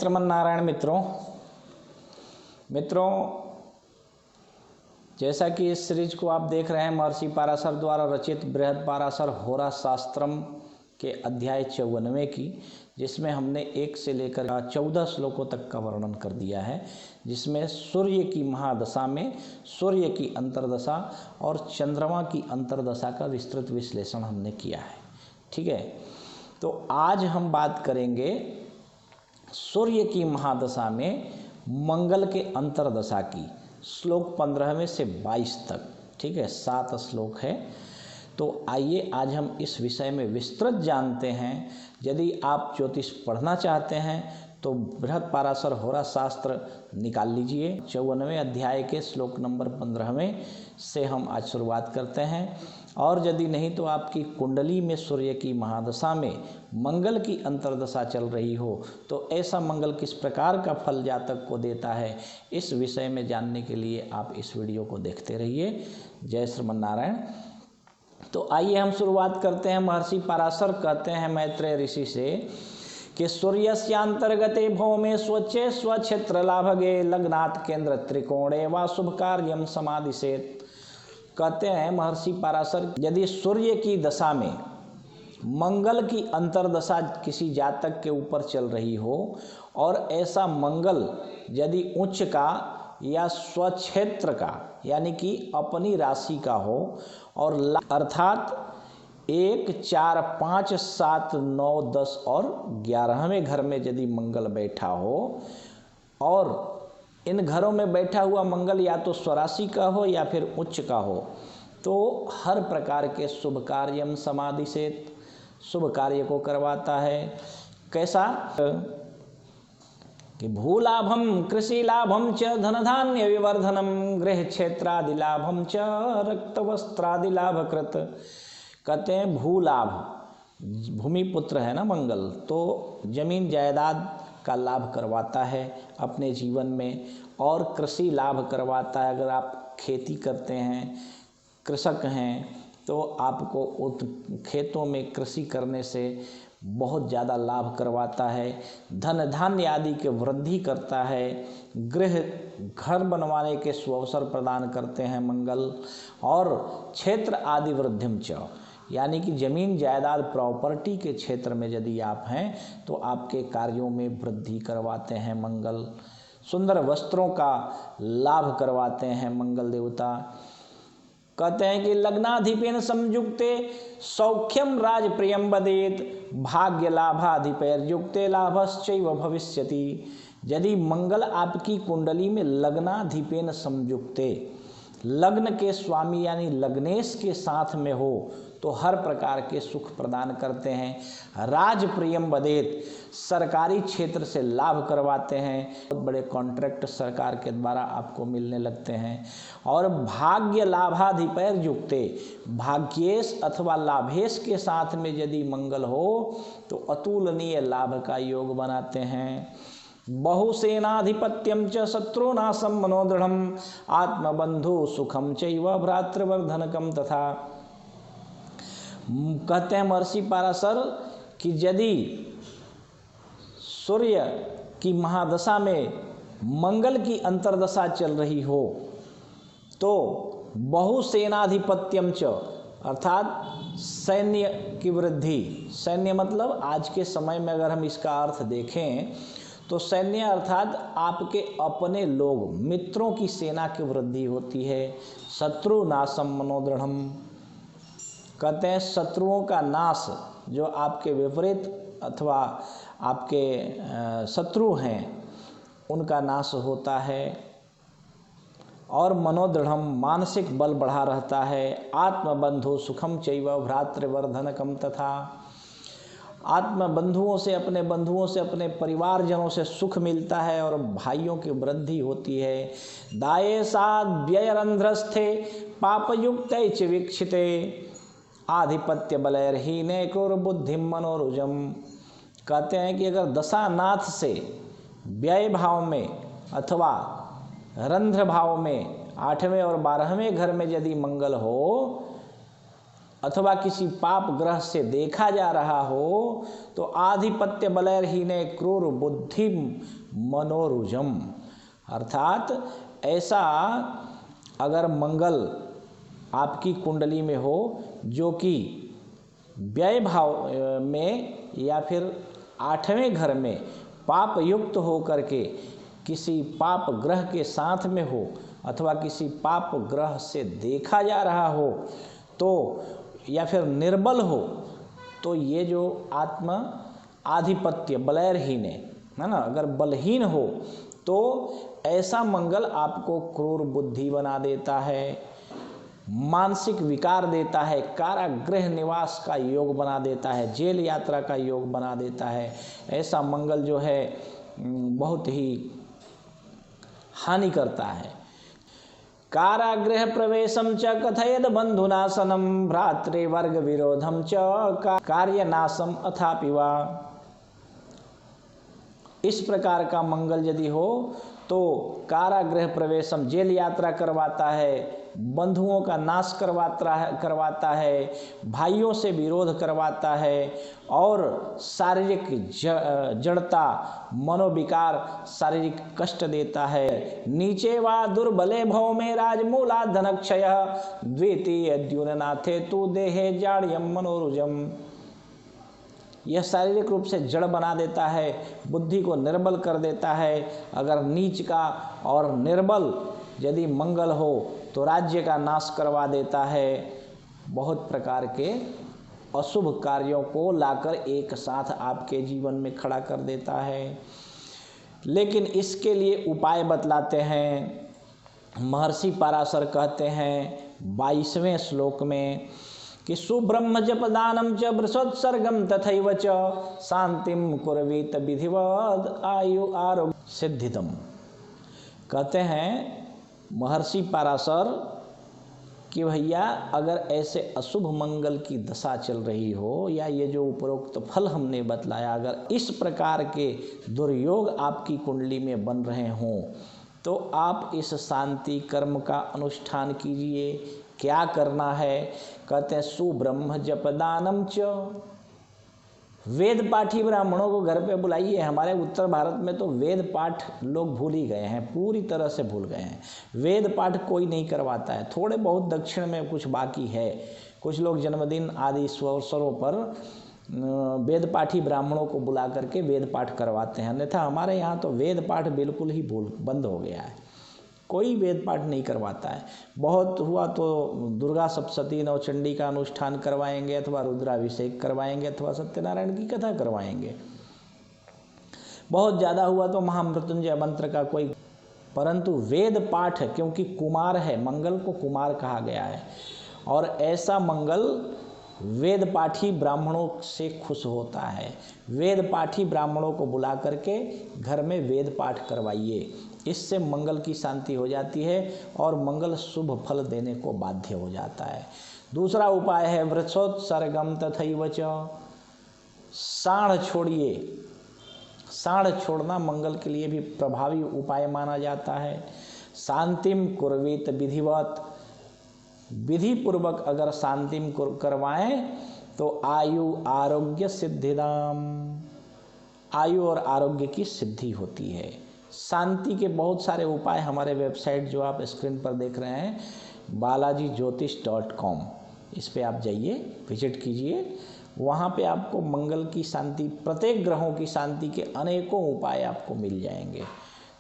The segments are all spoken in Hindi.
श्रीमन नारायण मित्रों, जैसा कि इस सीरीज को आप देख रहे हैं महर्षि पाराशर द्वारा रचित बृहद पाराशर होरा शास्त्रम के अध्याय 54 की, जिसमें हमने 1 से लेकर 14 श्लोकों तक का वर्णन कर दिया है, जिसमें सूर्य की महादशा में सूर्य की अंतर्दशा और चंद्रमा की अंतर्दशा का विस्तृत विश्लेषण हमने किया है। ठीक है, तो आज हम बात करेंगे सूर्य की महादशा में मंगल के अंतर्दशा की, श्लोक 15वें से 22 तक। ठीक है, 7 श्लोक है। तो आइए आज हम इस विषय में विस्तृत जानते हैं। यदि आप ज्योतिष पढ़ना चाहते हैं तो बृहद पाराशर होरा शास्त्र निकाल लीजिए। 54वें अध्याय के श्लोक नंबर 15वें से हम आज शुरुआत करते हैं। और यदि नहीं तो आपकी कुंडली में सूर्य की महादशा में मंगल की अंतर्दशा चल रही हो तो ऐसा मंगल किस प्रकार का फल जातक को देता है, इस विषय में जानने के लिए आप इस वीडियो को देखते रहिए। जय श्रीमन नारायण। तो आइए हम शुरुआत करते हैं। महर्षि पाराशर कहते हैं मैत्रेय ऋषि से कि सूर्यस्यांतर्गते भौमे स्वच्छे स्वक्षेत्र लाभगे लग्नात् केंद्र त्रिकोणे व शुभ कार्यम समादिशेत। कहते हैं महर्षि पाराशर, यदि सूर्य की दशा में मंगल की अंतर्दशा किसी जातक के ऊपर चल रही हो और ऐसा मंगल यदि उच्च का या स्वक्षेत्र का यानी कि अपनी राशि का हो और अर्थात 1, 4, 5, 7, 9, 10 और 11वें घर में यदि मंगल बैठा हो और इन घरों में बैठा हुआ मंगल या तो स्वराशि का हो या फिर उच्च का हो, तो हर प्रकार के शुभ कार्यम समाधि से शुभ कार्य को करवाता है। कैसा कि भूलाभम कृषि लाभम च धन धान्य विवर्धनम गृह क्षेत्रादि लाभम च रक्त वस्त्रादि लाभकृत। कहते हैं भूलाभ, भूमि पुत्र है ना मंगल, तो जमीन जायदाद का लाभ करवाता है अपने जीवन में, और कृषि लाभ करवाता है। अगर आप खेती करते हैं, कृषक हैं, तो आपको खेतों में कृषि करने से बहुत ज़्यादा लाभ करवाता है। धन धान्य आदि के वृद्धि करता है। घर बनवाने के सुअवसर प्रदान करते हैं मंगल। और क्षेत्र आदि वृद्धिम च, यानी कि जमीन जायदाद प्रॉपर्टी के क्षेत्र में यदि आप हैं तो आपके कार्यों में वृद्धि करवाते हैं मंगल। सुंदर वस्त्रों का लाभ करवाते हैं मंगल देवता। कहते हैं कि लग्नाधिपेन संयुक्ते सौख्यम राजप्रियम वदेत भाग्य लाभाधिपैर्युक्ते लाभश्चैव भविष्यति। यदि मंगल आपकी कुंडली में लग्नाधिपेन संयुक्ते, लग्न के स्वामी यानी लग्नेश के साथ में हो तो हर प्रकार के सुख प्रदान करते हैं। राजप्रियम वदेत, सरकारी क्षेत्र से लाभ करवाते हैं। बहुत बड़े कॉन्ट्रैक्ट सरकार के द्वारा आपको मिलने लगते हैं। और भाग्य लाभाधिपैर युक्ते, भाग्येश अथवा लाभेश के साथ में यदि मंगल हो तो अतुलनीय लाभ का योग बनाते हैं। बहुसेनाधिपत्यम च शत्रुनाशम मनोदृढ़म आत्मबंधु सुखम चैव भ्रातृवर्धनकम तथा। कहते हैं महर्षि पाराशर कि यदि सूर्य की महादशा में मंगल की अंतर्दशा चल रही हो तो बहुसेनाधिपत्यम च, अर्थात सैन्य की वृद्धि। सैन्य मतलब आज के समय में अगर हम इसका अर्थ देखें तो सैन्य अर्थात आपके अपने लोग, मित्रों की सेना की वृद्धि होती है। शत्रु नाशम मनोदृढ़म, कहते हैं शत्रुओं का नाश, जो आपके विपरीत अथवा आपके शत्रु हैं उनका नाश होता है। और मनोदृढ़म, मानसिक बल बढ़ा रहता है। आत्मबंधु सुखम चैव भ्रातृवर्धनकम तथा, आत्मबंधुओं से, अपने बंधुओं से, अपने परिवारजनों से सुख मिलता है और भाइयों की वृद्धि होती है। दाये साद व्ययरंध्रस्थे पापयुक्त च वीक्षिते आधिपत्य बलैर्हीने कुर बुद्धि मनोरुजम। कहते हैं कि अगर दशानाथ से व्यय भाव में अथवा रंध्र भाव में 8वें और 12वें घर में यदि मंगल हो अथवा किसी पाप ग्रह से देखा जा रहा हो तो आधिपत्य बलैर्हीने क्रूर बुद्धि मनोरुजम, अर्थात ऐसा अगर मंगल आपकी कुंडली में हो जो कि व्यय भाव में या फिर 8वें घर में पाप युक्त हो करके किसी पाप ग्रह के साथ में हो अथवा किसी पाप ग्रह से देखा जा रहा हो तो या फिर निर्बल हो, तो ये जो आत्मा आधिपत्य बलैर्हीन है ना, अगर बलहीन हो तो ऐसा मंगल आपको क्रूर बुद्धि बना देता है, मानसिक विकार देता है, कारागृह निवास का योग बना देता है, जेल यात्रा का योग बना देता है। ऐसा मंगल जो है बहुत ही हानि करता है। कारागृह प्रवेशम च कथयद बंधुनाशनम भ्रातृवर्ग विरोधम च कार्यनाशम अथापि वा। इस प्रकार का मंगल यदि हो तो कारागृह प्रवेशम, जेल यात्रा करवाता है, बंधुओं का नाश करवाता है, भाइयों से विरोध करवाता है और शारीरिक जड़ता, मनोविकार, शारीरिक कष्ट देता है। नीचे वा दुर्बले भव में राजमूला धनक्षय द्वितीय द्युननाथे तु देहे जाड्यम मनोरुजम। यह शारीरिक रूप से जड़ बना देता है, बुद्धि को निर्बल कर देता है। अगर नीच का और निर्बल यदि मंगल हो तो राज्य का नाश करवा देता है, बहुत प्रकार के अशुभ कार्यों को लाकर एक साथ आपके जीवन में खड़ा कर देता है। लेकिन इसके लिए उपाय बतलाते हैं। महर्षि पराशर कहते हैं 22वें श्लोक में कि सुब्रह्म जप दानम च वृषोत्सर्गम तथैव च शांतिम कुर्वीत विधिवद आयु आरोग्य सिद्धिदम। कहते हैं महर्षि पराशर कि भैया अगर ऐसे अशुभ मंगल की दशा चल रही हो या ये जो उपरोक्त फल हमने बतलाया, अगर इस प्रकार के दुर्योग आपकी कुंडली में बन रहे हों तो आप इस शांति कर्म का अनुष्ठान कीजिए। क्या करना है? कहते हैं सुब्रह्म जप दानम च, वेद पाठी ब्राह्मणों को घर पे बुलाइए। हमारे उत्तर भारत में तो वेद पाठ लोग भूल ही गए हैं, पूरी तरह से भूल गए हैं। वेद पाठ कोई नहीं करवाता है, थोड़े बहुत दक्षिण में कुछ बाकी है। कुछ लोग जन्मदिन आदि अवसरों पर वेद पाठी ब्राह्मणों को बुला करके वेद पाठ करवाते हैं, अन्यथा हमारे यहाँ तो वेद पाठ बिल्कुल ही बंद हो गया है। कोई वेद पाठ नहीं करवाता है। बहुत हुआ तो दुर्गा सप्तशती नवचंडी का अनुष्ठान करवाएंगे अथवा रुद्राभिषेक करवाएंगे अथवा सत्यनारायण की कथा करवाएंगे। बहुत ज़्यादा हुआ तो महामृत्युंजय मंत्र का कोई, परंतु वेद पाठ, क्योंकि कुमार है, मंगल को कुमार कहा गया है और ऐसा मंगल वेद पाठी ब्राह्मणों से खुश होता है। वेद पाठी ब्राह्मणों को बुला करके घर में वेद पाठ करवाइए, इससे मंगल की शांति हो जाती है और मंगल शुभ फल देने को बाध्य हो जाता है। दूसरा उपाय है वृक्षोत्सर्गम तथैव च, साढ़ छोड़िए। साढ़ छोड़ना मंगल के लिए भी प्रभावी उपाय माना जाता है। शांतिम कुर्वीत विधिवत, विधि पूर्वक अगर शांतिम करवाएं तो आयु आरोग्य सिद्धिदाम, आयु और आरोग्य की सिद्धि होती है। शांति के बहुत सारे उपाय हमारे वेबसाइट जो आप स्क्रीन पर देख रहे हैं balajijyotish.com, इस पे आप जाइए, विजिट कीजिए। वहाँ पे आपको मंगल की शांति, प्रत्येक ग्रहों की शांति के अनेकों उपाय आपको मिल जाएंगे।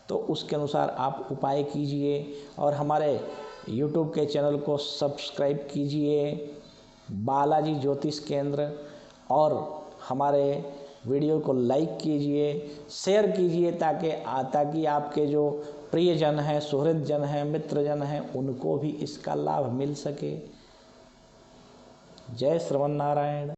तो उसके अनुसार आप उपाय कीजिए और हमारे YouTube के चैनल को सब्सक्राइब कीजिए, बालाजी ज्योतिष केंद्र, और हमारे वीडियो को लाइक कीजिए, शेयर कीजिए ताकि आपके जो प्रियजन हैं, सुहृदजन हैं, मित्रजन हैं, उनको भी इसका लाभ मिल सके। जय श्रवण नारायण।